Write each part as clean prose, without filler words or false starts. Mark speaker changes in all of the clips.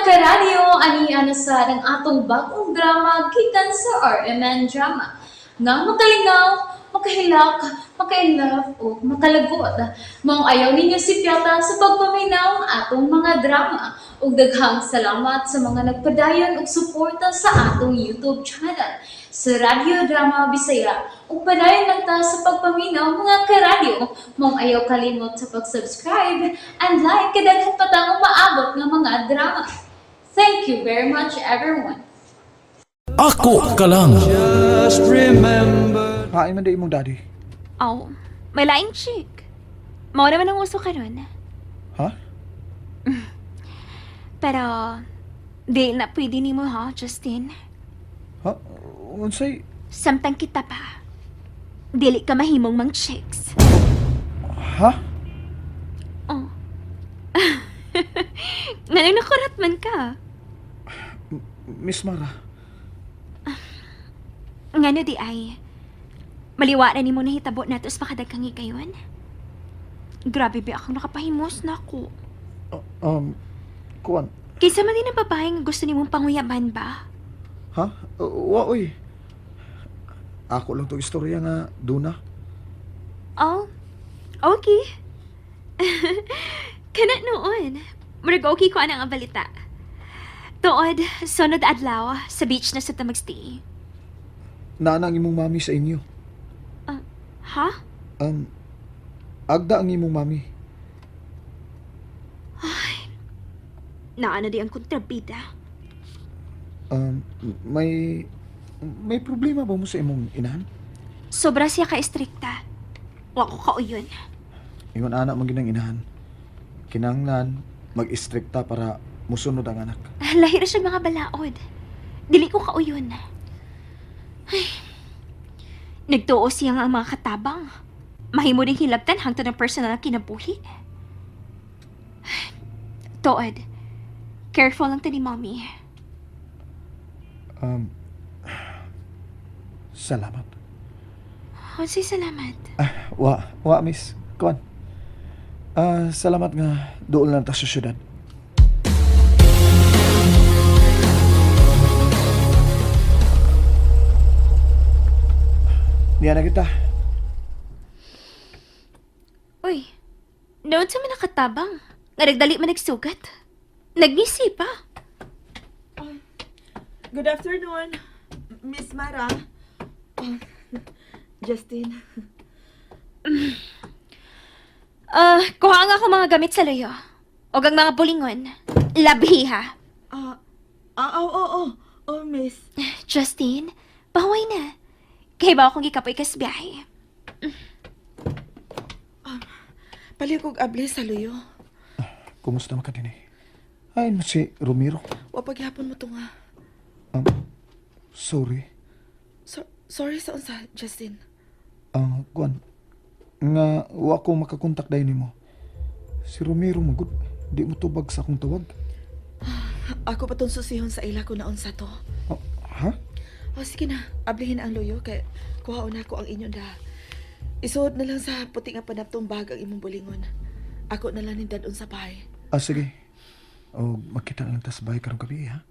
Speaker 1: karadyo, ani sa ng atong bagong drama gikan sa RMN Drama. Nga makalingaw, makahilak, makainlove, o makalagot. Mong ayaw ninyo si Piata sa pagpaminaw ang atong mga drama. Ug daghang salamat sa mga nagpadayon ug suporta sa atong YouTube channel sa Radio Drama Bisaya. Ug padayon lang ta sa pagpaminaw mga karadyo. Mong ayaw kalimot sa pag-subscribe and like kadaghan pa ta maabot ng mga drama. Thank you very much everyone.
Speaker 2: Ako ka lang.
Speaker 3: Just remember.
Speaker 4: Hain man day imong daddy.
Speaker 5: Oh, may laing chick. Mao naman ang uso karon.
Speaker 4: Ha?
Speaker 5: Pero, di na pwede nimo ha, Justin.
Speaker 4: Ha? Unsay?
Speaker 5: Samtang kita pa. Dili ka mahimong mang chicks.
Speaker 4: Ha?
Speaker 5: Oh. Ngayon nakurat man ka.
Speaker 4: Miss Mara.
Speaker 5: Ngano di ay, maliwa na ni mo nahitabo na tos makadagkang igayon. Grabe ba akong nakapahimos na ako.
Speaker 4: Kuwan.
Speaker 5: Kaysa man din ang babae nga gusto ni mong panguyaban ba?
Speaker 4: Ha? Uy. Ako lang to istorya nga, Duna.
Speaker 5: Oh, okay. Kana noon, murag okay ko anang ang balita. Tuod, sunod adlaw, sa beach na sa tamagstay.
Speaker 4: Naana ang imong mami sa inyo.
Speaker 5: Ha?
Speaker 4: Agda ang imong mami.
Speaker 5: Naano di ang kontrabida.
Speaker 4: May problema ba mo sa imong inahan?
Speaker 5: Sobra siya ka-estrikta. Wa ko kauyon.
Speaker 4: Ingon anak mo ginang inahan. Kinanglan, mag-istrikta para musunod ang anak.
Speaker 5: Lahir siya mga balaod. Dili ko kauyon. Ay. Nagtuo siya nga ang mga katabang. Mahimo ding hilabtan hangtod ng personal na kinabuhi. Tuod, careful lang ta ni mommy.
Speaker 4: Salamat.
Speaker 5: Unsay salamat.
Speaker 4: Wa miss. Kuan. Salamat nga doon lang ta sa syudad. Niya na kita.
Speaker 5: Uy, noon sa manakatabang. Nga nagdali man nagsugat. Nagngisi pa.
Speaker 6: Good afternoon, Miss Mara. Justin.
Speaker 5: Kuha nga ako mga gamit sa layo. O ang mga bulingon. Labi ha.
Speaker 6: Oh, Miss.
Speaker 5: Justin, pahuway na. Kaya ba akong gikapoy kas biyahe?
Speaker 6: Palikog abli sa luyo.
Speaker 4: Kumusta man ka din eh? Ay, no si Romero.
Speaker 6: Wapaghapon mo to nga.
Speaker 4: Sorry.
Speaker 6: Sorry sa unsa, Justin.
Speaker 4: Kuan. Nga, wa ko makakontak dayon nimo. Si Romero magud. Di mo tubag sa akong tawag.
Speaker 6: Ako patong susihon sa ila ko na unsa to.
Speaker 4: Ha?
Speaker 6: Sige na, ablihin ang luyo kay kuhaon na ko ang inyong da. Isuod na lang sa puti nga panaptong bag ang imong bulingon. Ako na lang nindadon sa bahay.
Speaker 4: Sige. Magkita lang ta sa bahay karong gabi, ha?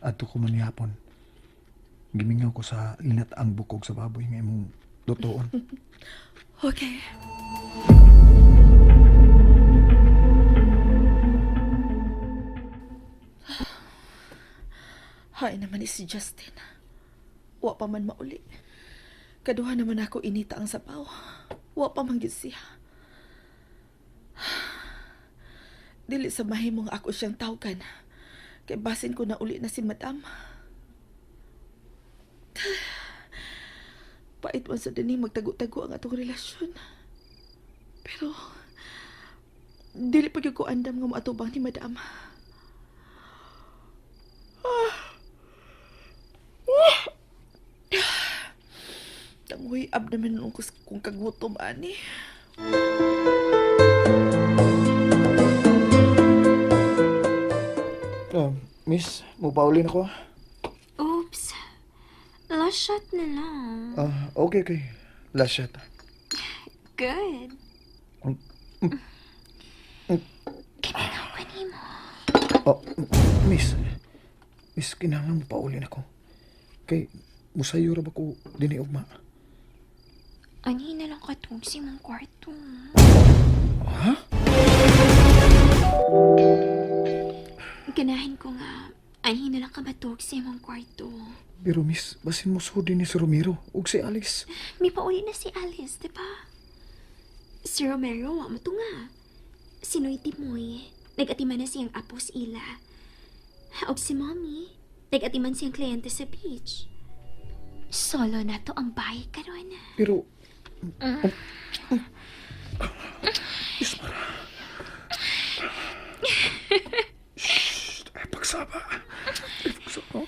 Speaker 4: Adto ko man yapon. Gimingaw ko sa linat ang bukog sa baboy nga imong lutoon.
Speaker 6: Okay. Hay naman ni si Justin. Wa pa man mauli. Kaduha naman ako inita ang sabaw. Wa pa man gyud siya. Dili sa mahimong ako siyang tawgan. Kay basin ko na uli na si Madam. Pait man sa dini magtago-tago ang atong relasyon. Pero dili pa gyud ko andam nga moatubang ni Madam. Tangoy ab naman nung kung kagutom ani.
Speaker 4: Miss, mupauli na ko.
Speaker 5: Oops. Last shot na lang.
Speaker 4: Okay. Last shot.
Speaker 5: Good.
Speaker 4: Mm.
Speaker 5: Kinanaw ka ni mo.
Speaker 4: Oh, miss. Miss, kinahanglan mo paulin ako. Kay, musayo ra ba ko dini ugma?
Speaker 5: Ani na lang katong si mong kwarto.
Speaker 4: Ha?
Speaker 5: Ganahin ko nga, ani na lang kabatog si mong kwarto.
Speaker 4: Pero miss, basin mo sudi ni si Romero ug si Alice.
Speaker 5: May pauli na si Alice, di ba? Si Romero, wa mo to nga. Sinoy Timoy, nag-atiman na siyang apos ila. Og si Mommy, nag-atiman siyang kliyente sa beach. Solo na to ang bahay karon.
Speaker 4: Pero, Ismara. Shh, ay pagsaba. Ay pagsaba.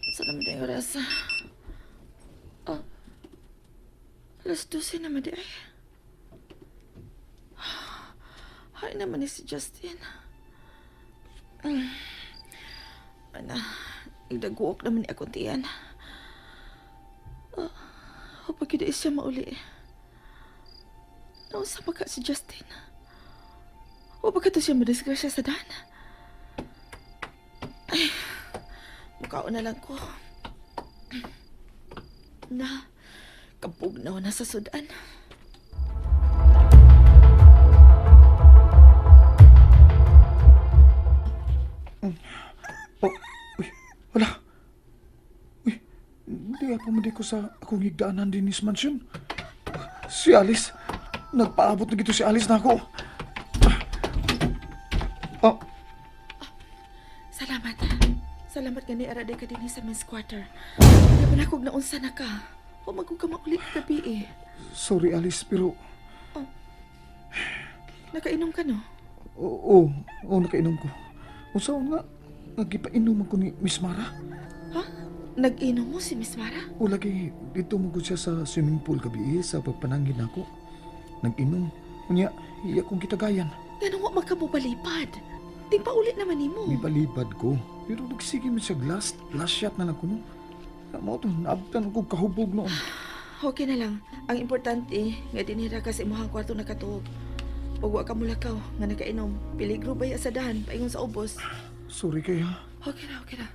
Speaker 6: Sa naman na yung oras. Oh. Alas 12 naman di ay. Hay naman ni si Justin. Ana, igdaguok naman ni akong tiyan. O pagkida siya mauli. Nausa pa ka si Justin. O pagka to siya madisgrasya sa daan. Ay, mukhaon na lang ko. Na, kapugnaw na sa sudan.
Speaker 4: Oh, uy, wala. Uy, hindi ako madi ko sa akong higdaanan din sa mansion. Si Alice. Nagpaabot na gito si Alice na ako. Oh,
Speaker 6: Salamat. Salamat nga ni Araday ka din sa men's quarter. Laban akong naunsa na ka. O magkong ka mauli gabi eh.
Speaker 4: sorry Alice, pero
Speaker 6: Nakainom ka no?
Speaker 4: oo, nakainom ko. Usaon nga, nagipainom ako ni Miss Mara.
Speaker 6: Ha? Nag-inom mo si Miss Mara?
Speaker 4: O lagi, dito mo ko siya sa swimming pool gabi sa pagpanangin ako. Nag-inom. Unya, iya kong kitagayan.
Speaker 6: Ganun mo magkamubalipad. Di pa ulit naman ni mo.
Speaker 4: May balibad ko. Pero nagsige mo siya last shot na lang ko no. Mo to, naabtan ko kahubog noon.
Speaker 6: Okay na lang. Ang importante, nga dinira ka sa imong kwarto na katuog. Ug wa ka mulakaw nga nakainom. Peligro ba ya sa dahan paingon sa ubos?
Speaker 4: Sorry kaya.
Speaker 6: Okay na.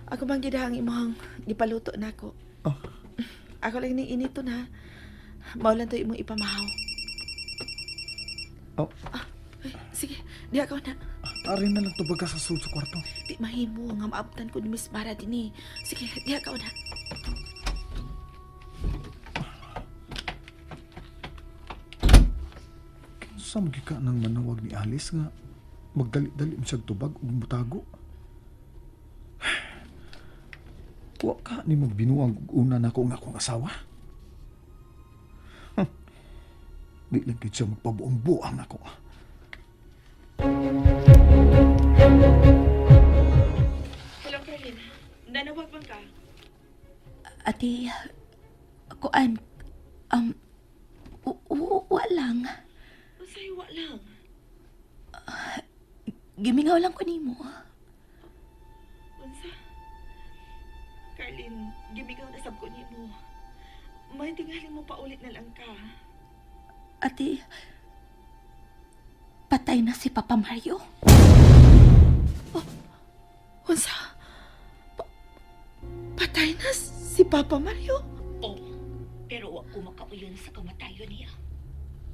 Speaker 6: Ako bang gidahang imong gipaluto nako.
Speaker 4: Oh,
Speaker 6: Ako lang ni inito na. Maulan to imong ipamahaw.
Speaker 4: oh,
Speaker 6: Ay, sige, diha ka na.
Speaker 4: arin na lang to baga sa sulod sa kwarto.
Speaker 6: Di mahimo nga maabtan ko ni Miss Mara din eh. Sige, diha ka na.
Speaker 4: Sa magika nang manawag ni Alice nga magdali-dali mo siyang tubag ug mutago. Wa ka ni mo binuang ug una na ko nga akong asawa. Di lang gid siya magpabuang-buang ako.
Speaker 6: Hello, Caroline. Nanawag bang ka?
Speaker 5: Ate, kuan, walang.
Speaker 6: Sa'yo, wa lang.
Speaker 5: Gimingaw lang ko nimo.
Speaker 6: Unsa? Caroline, gimigaw na sab ko ni mo. Maintingahan mo pa ulit na lang ka.
Speaker 5: Ate, patay na si Papa Mario.
Speaker 6: Unsa? Patay na si Papa Mario?
Speaker 7: Oo, pero wa ko makauyon sa kamatayon niya.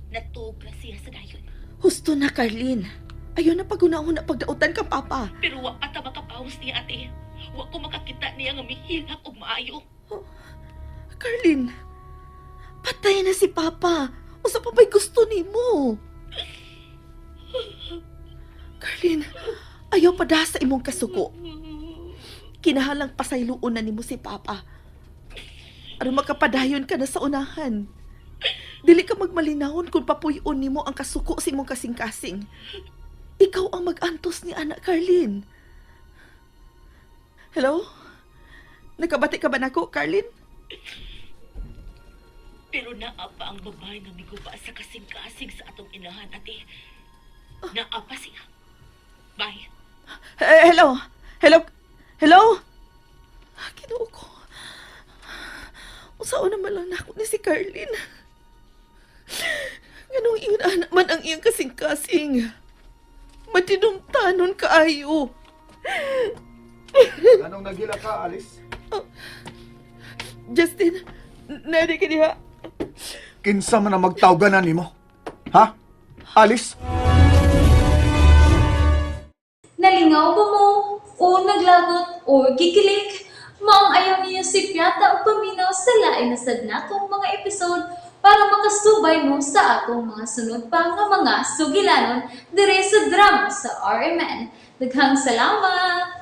Speaker 7: Natuog na siya sa dayon.
Speaker 6: Husto na, Caroline. Ayaw na pagunahon na pagdautan ka, Papa.
Speaker 7: Pero wa pa ta makapawas niya, ate. Wa ko makakita niya nga mihilak og maayo.
Speaker 6: Caroline, patay na si Papa. Usa pa ba'y gusto ni mo? Caroline, ayaw pa da sa imong kasuko. Kinahalang pasayloon na nimo si Papa. Aron makapadayon ka na sa unahan. Dili ka magmalinahon kung papuyon nimo ang kasuko sa imong kasing-kasing. Ikaw ang mag-antos ni anak Carlin. Hello? Nakabati ka ba nako, Carlin?
Speaker 7: Pero naa pa ang babae nga miguba sa kasing-kasing sa atong inahan, ate. Naa pa siya.
Speaker 6: Hello? Hello? Hello? Kinuo ko. Usaon naman lang na ako ni si Carlin. Ganong iyon naman ang iyang kasing-kasing. Matinumtanon kaayo.
Speaker 4: Anong nagila ka, Alice?
Speaker 6: Justin, nari ka diha.
Speaker 4: Kinsa man ang magtawganan nimo? Ha? Alice?
Speaker 1: Nalingaw ba mo? O naglagot? O gikilik? Maong ayaw niyo si Piata o paminaw sa lain na sad natong mga episode para makasubay mo sa atong mga sunod pa nga mga sugilanon dire sa drama sa RMN. Daghang salamat!